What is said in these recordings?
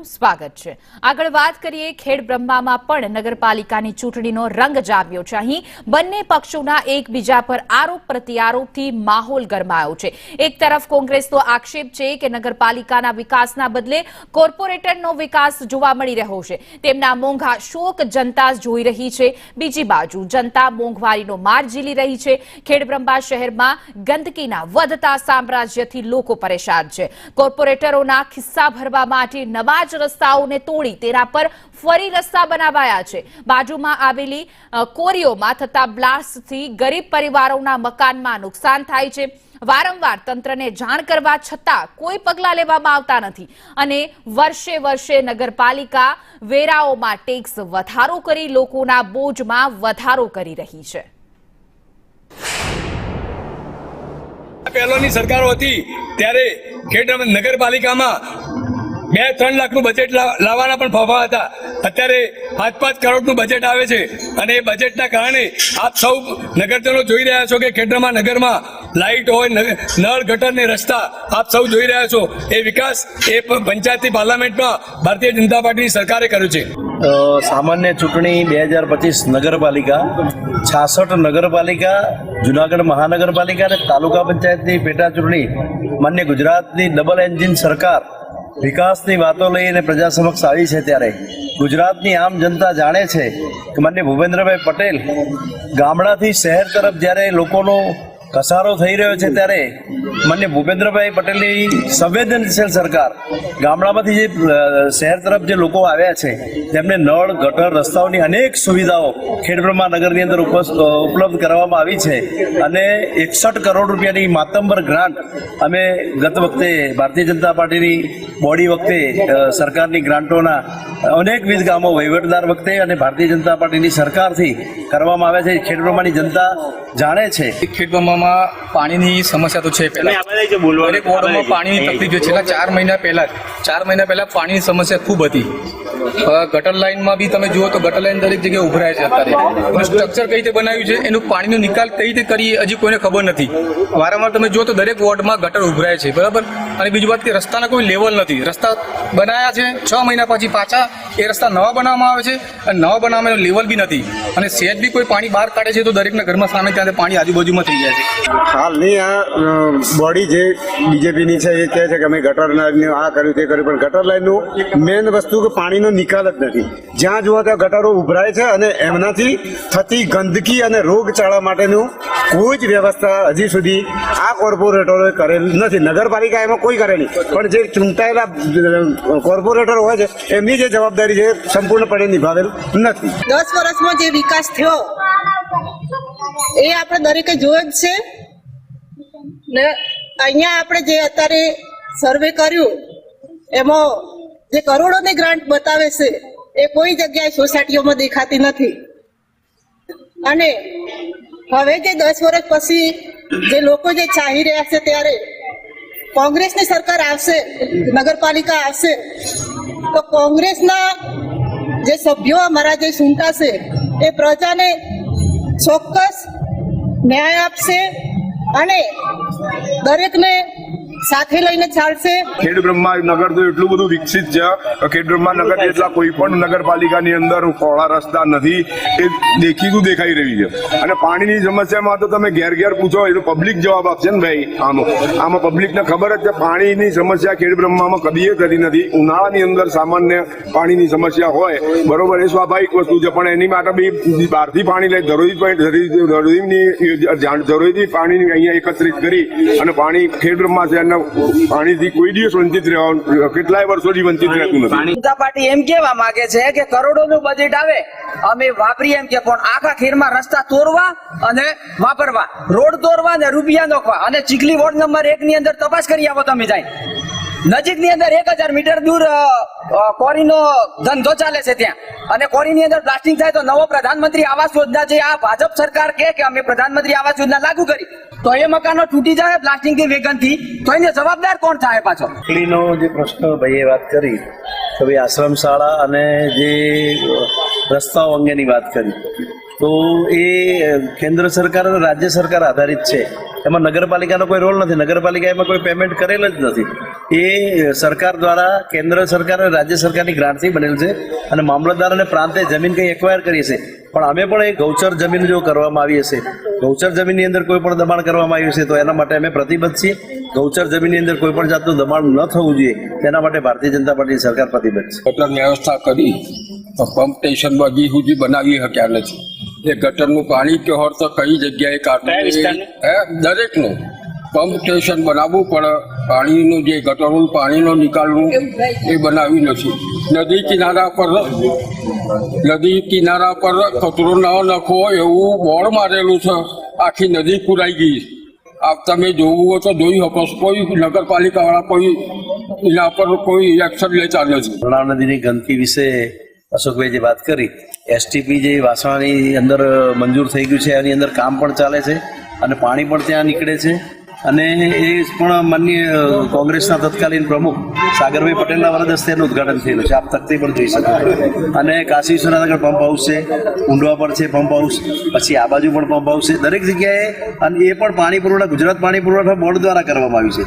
સ્વાગત છે। આગળ વાત કરીએ ખેડબ્રહ્મામાં પણ નગરપાલિકાની ચૂંટણીનો રંગ જામ્યો છે। અહીં બંને પક્ષોના એકબીજા પર આરોપ પ્રત્યારોપથી માહોલ ગરમાયો છે। એક તરફ કોંગ્રેસનો આક્ષેપ છે કે નગરપાલિકાના વિકાસના બદલે કોર્પોરેટરનો વિકાસ જોવા મળી રહ્યો છે। તેમના મોંઘા શોક જનતા જોઈ રહી છે। બીજી બાજુ જનતા મોંઘવારીનો માર ઝીલી રહી છે। ખેડબ્રહ્મા શહેરમાં ગંદકીના વધતા સામ્રાજ્યથી લોકો પરેશાન છે। કોર્પોરેટરોના ખિસ્સા ભરવા માટે નવા જ રસ્તાઓને તોડી તેના પર ફરી રસ્તા બનાવાયા છે। બાજુમાં આવેલી કોરીઓમાં થતા બ્લાસ્ટથી ગરીબ પરિવારોના મકાનમાં નુકસાન થાય છે। વારંવાર તંત્રને જાણ કરવા છતાં કોઈ પગલાં લેવામાં આવતા નથી અને વર્ષે વર્ષે નગરપાલિકા વેરાઓમાં ટેક્સ વધારો કરી લોકોના બોજમાં વધારો કરી રહી છે। પહેલોની સરકારો હતી ત્યારે ખેડબ્રહ્મા નગરપાલિકામાં 2-3 લાખનું બજેટ લાવવાના પણ ફાફા હતા। અત્યારે 5-5 કરોડનું બજેટ આવે છે અને એ બજેટના કારણે આપ સૌ નગરજનો જોઈ રહ્યા છો કે ખેડબ્રહ્મા નગરમાં લાઇટ હોય, નળ, ગટર ને રસ્તા આપ સૌ જોઈ રહ્યા છો। એ વિકાસ એ પંચાયતી પાર્લામેન્ટમાં ભારતીય જનતા પાર્ટીની સરકારે કર્યો છે। સામાન્ય ચૂંટણી 2025 નગરપાલિકા 66 નગરપાલિકા જૂનાગઢ મહાનગરપાલિકા અને તાલુકા પંચાયતની પેટા ચૂંટણી માન્ય ગુજરાતની ડબલ એન્જિન સરકાર વિકાસની વાતો લઈને પ્રજા સમક્ષ આવી છે। ત્યારે ગુજરાતની આમ જનતા જાણે છે કે માન્ય ભૂપેન્દ્રભાઈ પટેલ ગામડાથી શહેર તરફ જ્યારે લોકોનો કસારો થઈ રહ્યો છે ત્યારે માન્ય ભૂપેન્દ્રભાઈ પટેલની સંવેદનશીલ સરકાર ગામડામાંથી જે શહેર તરફ જે લોકો આવ્યા છે તેમને નળ, ગટર, રસ્તાઓની અનેક સુવિધાઓ ખેડબ્રહ્મા નગરની અંદર ઉપલબ્ધ કરવામાં આવી છે અને 61 કરોડ રૂપિયાની માતંબર ગ્રાન્ટ અમે ગત વખતે ભારતીય જનતા પાર્ટીની બોડી વખતે સરકારની ગ્રાન્ટોના અનેકવિધ કામો વહીવટદાર વખતે અને ભારતીય જનતા પાર્ટીની સરકારથી કરવામાં આવ્યા છે। ખેડબ્રહ્માની જનતા જાણે છે। ખેડબ્રહ્મામાં પાણીની સમસ્યા તો છે। દરેક વોર્ડમાં પાણીની તકલીફ છે। છેલ્લા 4 મહિના પહેલા પાણીની સમસ્યા ખૂબ હતી। ગટર લાઇનમાં બી તમે જુઓ તો ગટર લાઇન દરેક જગ્યાએ ઉભરાય છે। અત્યારે સ્ટ્રક્ચર કઈ રીતે બનાવ્યું છે, એનું પાણીનો નિકાલ કઈ રીતે કરીએ હજી કોઈને ખબર નથી। વારંવાર તમે જુઓ તો દરેક વોર્ડમાં ગટર ઉભરાય છે, બરાબર। અને બીજી વાત કે રસ્તાના કોઈ લેવલ નથી। રસ્તા બનાવ્યા છે 6 મહિના પછી પાછા એ રસ્તા નવા બનાવવામાં આવે છે અને નવા બનાવવામાં લેવલ બી નથી અને સહેજ બી કોઈ પાણી બહાર કાઢે છે તો દરેકના ઘરમાં સામે ત્યાં પાણી આજુબાજુમાં થઈ જાય છે। હાલની આ બોડી જે બીજેપીની છે એ કહે છે કે અમે ગટર લાઈનનું આ કર્યું તે કર્યું, પણ ગટર લાઈનનું મેઇન વસ્તુ કે પાણીનો નિકાલ જ નથી। જ્યાં જુઓ ત્યાં ગટરો ઉભરાય છે અને એમનાથી થતી ગંદકી અને રોગચાળા માટેનું કોઈ જ વ્યવસ્થા હજી સુધી આ કોર્પોરેટરોએ કરેલ નથી। નગરપાલિકા એમાં કોઈ કરે નહીં, પણ જે ચૂંટાયેલા કોર્પોરેટર હોય છે એમની જે જવાબદારી છે સંપૂર્ણપણે નિભાવેલ નથી। 10 વર્ષમાં જે વિકાસ થયો એ આપણે દરેકે જોયો જ છે ને। અહીંયા આપણે જે અત્યારે સર્વે કર્યું એમાં જે કરોડોની ગ્રાન્ટ બતાવે છે એ કોઈ જગ્યાએ સોસાયટીઓમાં દેખાતી નથી અને હવે જે 10 વર્ષ પછી જે લોકો જે ચાહી રહ્યા છે ત્યારે કોંગ્રેસની સરકાર આવશે, નગરપાલિકા આવશે તો કોંગ્રેસના જે સભ્યો અમારા જે ચૂંટાશે એ પ્રજાને ચોક્કસ ન્યાય આપશે અને દરેકને સાથે લઈને ચાલશે। ખેડબ્રહ્મા નગર તો એટલું બધું વિકસિત છે। ખેડબ્રહ્મા નગર જેટલા કોઈ પણ નગરપાલિકાની અંદર પહોળા રસ્તા નથી, એ દેખીતું દેખાઈ રહી છે। અને પાણીની સમસ્યામાં તો તમે ઘેર પૂછો એ તો પબ્લિક જવાબ આપશે ને ભાઈ। આમાં પબ્લિકને ખબર જ છે પાણીની સમસ્યા ખેડબ્રહ્મામાં કદી થતી નથી। ઉનાળાની અંદર સામાન્ય પાણીની સમસ્યા હોય, બરોબર, એ સ્વાભાવિક વસ્તુ છે, પણ એની માટે બી બહારથી પાણી લઈ જરૂરીથી પાણી અહીંયા એકત્રિત કરી અને પાણી ખેડબ્રહ્મા છે પાણીથી કોઈ દિવસ વંચિત રહેવાનું કેટલાય વર્ષોથી વંચિત રહેતું નથી। જનતા પાર્ટી એમ કેવા માંગે છે કે કરોડોનું બજેટ આવે અમે વાપરીએ એમ કે, પણ આખા ખેરમાં રસ્તા તોડવા અને વાપરવા, રોડ તોડવા અને રૂપિયા નોખવા અને ચીખલી વોર્ડ નંબર 1 ની અંદર તપાસ કરી આવો તમે જાય। નજીકની અંદર 1000 મીટર દૂર કોરીનો ધંધો ચાલે છે ત્યાં અને કોરીની અંદર બ્લાસ્ટિંગ થાય તો નવો પ્રધાનમંત્રી આવાસ યોજના છે, આ ભાજપ સરકાર કે અમે પ્રધાનમંત્રી આવાસ યોજના લાગુ કરી તો એ મકાનો તૂટી જાય બ્લાસ્ટિંગ થી વેગનથી, તો એને જવાબદાર કોણ થાય પાછો? નો જે પ્રશ્ન ભાઈએ વાત કરી તો ભાઈ આશ્રમ શાળા અને જે રસ્તાઓ અંગેની વાત કરી તો એ કેન્દ્ર સરકાર અને રાજ્ય સરકાર આધારિત છે। એમાં નગરપાલિકાનો કોઈ રોલ નથી। નગરપાલિકા એમાં કોઈ પેમેન્ટ કરેલ જ નથી। એ સરકાર દ્વારા કેન્દ્ર સરકાર અને રાજ્ય સરકારની ગ્રાન્ટથી બનેલ છે અને મામલતદાર અને પ્રાંતે જમીન કંઈ એક્વાયર કરી છે, પણ અમે પણ એ ગૌચર જમીન જો કરવામાં આવી હશે, ગૌચર જમીનની અંદર કોઈ પણ દબાણ કરવામાં આવ્યું છે તો એના માટે અમે પ્રતિબદ્ધ છીએ. ગૌચર જમીનની અંદર કોઈ પણ જાતનું દબાણ ન થવું જોઈએ તેના માટે ભારતીય જનતા પાર્ટી સરકાર પ્રતિબદ્ધ છે. ગટર વ્યવસ્થા કરી તો પંપ સ્ટેશન બધી સુધી બનાવી શક્યા નથી. એ ગટરનું પાણી કે હોર તો કઈ જગ્યાએ કાઢવું, દરેકનું પંપ સ્ટેશન બનાવવું પડે. પાણીનું જે ગટરનું પાણીનો નિકાલનું એ બનાવ્યું નથી. નદી કિનારા પર કચરો ન નાખવો એવું બોર્ડ મારેલું છે. આખી નદી પુરાઈ ગઈ. આપ તમે જોવું હોય તો જોઈ શકો છો. કોઈ નગરપાલિકાવાળા કોઈ એના પર કોઈ એક્શન લેતા નથી. તળાવ નદીની ગંદકી વિશે અશોકભાઈ જે વાત કરી, એસટીપી જે વાસણાની અંદર મંજૂર થઈ ગયું છે એની અંદર કામ પણ ચાલે છે અને પાણી પણ ત્યાં નીકળે છે. અને એ પણ માનનીય કોંગ્રેસના તત્કાલીન પ્રમુખ સાગરભાઈ પટેલના વરદ હસ્તે એનું ઉદઘાટન થયેલું છે. આપ તકતી પણ જોઈ શકો. અને કાશી વિશ્વનાથ આગળ પંપ હાઉસ છે, ઊંડવા પર છે પંપ હાઉસ, પછી આ બાજુ પણ પંપ હાઉસ છે દરેક જગ્યાએ. અને એ પણ પાણી પુરવઠા ગુજરાત પાણી પુરવઠા બોર્ડ દ્વારા કરવામાં આવ્યું છે,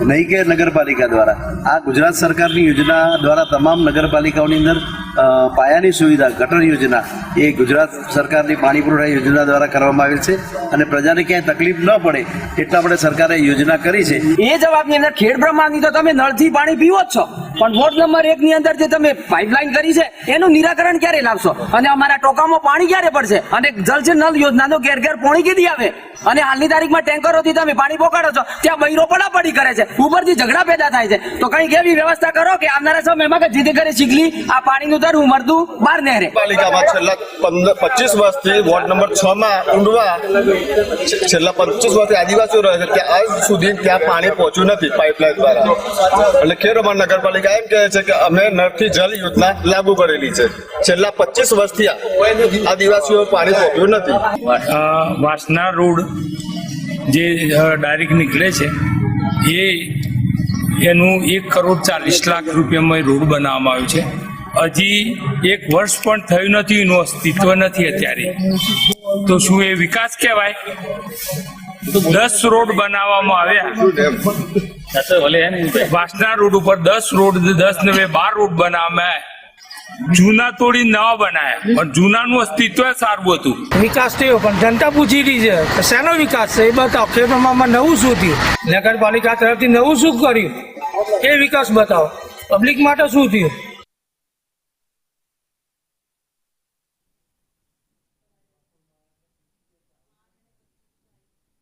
નહીં કે નગરપાલિકા દ્વારા. આ ગુજરાત સરકારની યોજના દ્વારા તમામ નગરપાલિકાઓની અંદર પાયાની સુવિધા ગટર યોજના એ ગુજરાત સરકારની પાણી પુરવઠા યોજના દ્વારા કરવામાં આવેલ છે અને પ્રજાને ક્યાંય તકલીફ ન પડે એટલા માટે સરકારે યોજના કરી છે. એ જવાબની અંદર ખેડ બ્રહ્માની તો તમે નળથી પાણી પીવો જ છો, પણ વોર્ડ નંબર 1 ની અંદર જે તમે પાઇપલાઇન કરી છે એનું નિરાકરણ ક્યારે લાવશો? અને અમારા ટોકામાં પાણી ક્યારે પડશે? અને જલ છે નલ યોજનાનો ઘેર ઘેર પાણી કીધી આવે અને હાલની તારીખમાં ટેન્કરોથી તમે પાણી પોકાડો છો, ત્યાં બૈરો પડાપડી કરે છે, ઉપરથી ઝઘડા પેદા થાય છે. તો કંઈક એવી વ્યવસ્થા કરો કે આવનારા સમયમાં જીતે કરી ચીખલી આ પાણીનું તરવું મરતું બહાર નહેરે. પાલિકામાં છેલ્લા 25 વર્ષથી વોર્ડ નંબર 6 માં ઊંડવા છેલ્લા 25 વર્ષથી આદિવાસીઓ રહે છે, ત્યાં આજ સુધી ત્યાં પાણી પહોંચ્યું નથી પાઇપલાઇન દ્વારા. એટલે ખેડબ્રહ્મા નગરપાલિકા એમ કહે છે કે અમે નળથી જલ યોજના લાગુ કરેલી છે. છેલ્લા 25 વર્ષથી આદિવાસીઓ પાણી પહોંચ્યું નથી. વાસના રોડ જે ડાયરેક્ટ નીકળે છે એનું 1,40,00,000 રૂપિયામાં રોડ બનાવવામાં આવ્યું છે. હજી 1 વર્ષ પણ થયું નથી, એનું અસ્તિત્વ નથી અત્યારે. તો શું એ વિકાસ કહેવાય? 10 રોડ બનાવવામાં આવ્યા. વાસના રોડ ઉપર 10 રોડ 10 ને 12 રોડ બનાવવામાં આવ્યા. જૂના તોડી નવા બનાયા, પણ જૂનાનું અસ્તિત્વ સારું હતું. વિકાસ થયો પણ જનતા પૂછી રહી છે કે શેનો વિકાસ છે એ બતાવો. ખેડબ્રહ્મામાં નવું શું થયું? નગરપાલિકા તરફથી નવું શું કર્યું એ વિકાસ બતાવો. પબ્લિક માટે શું થયું?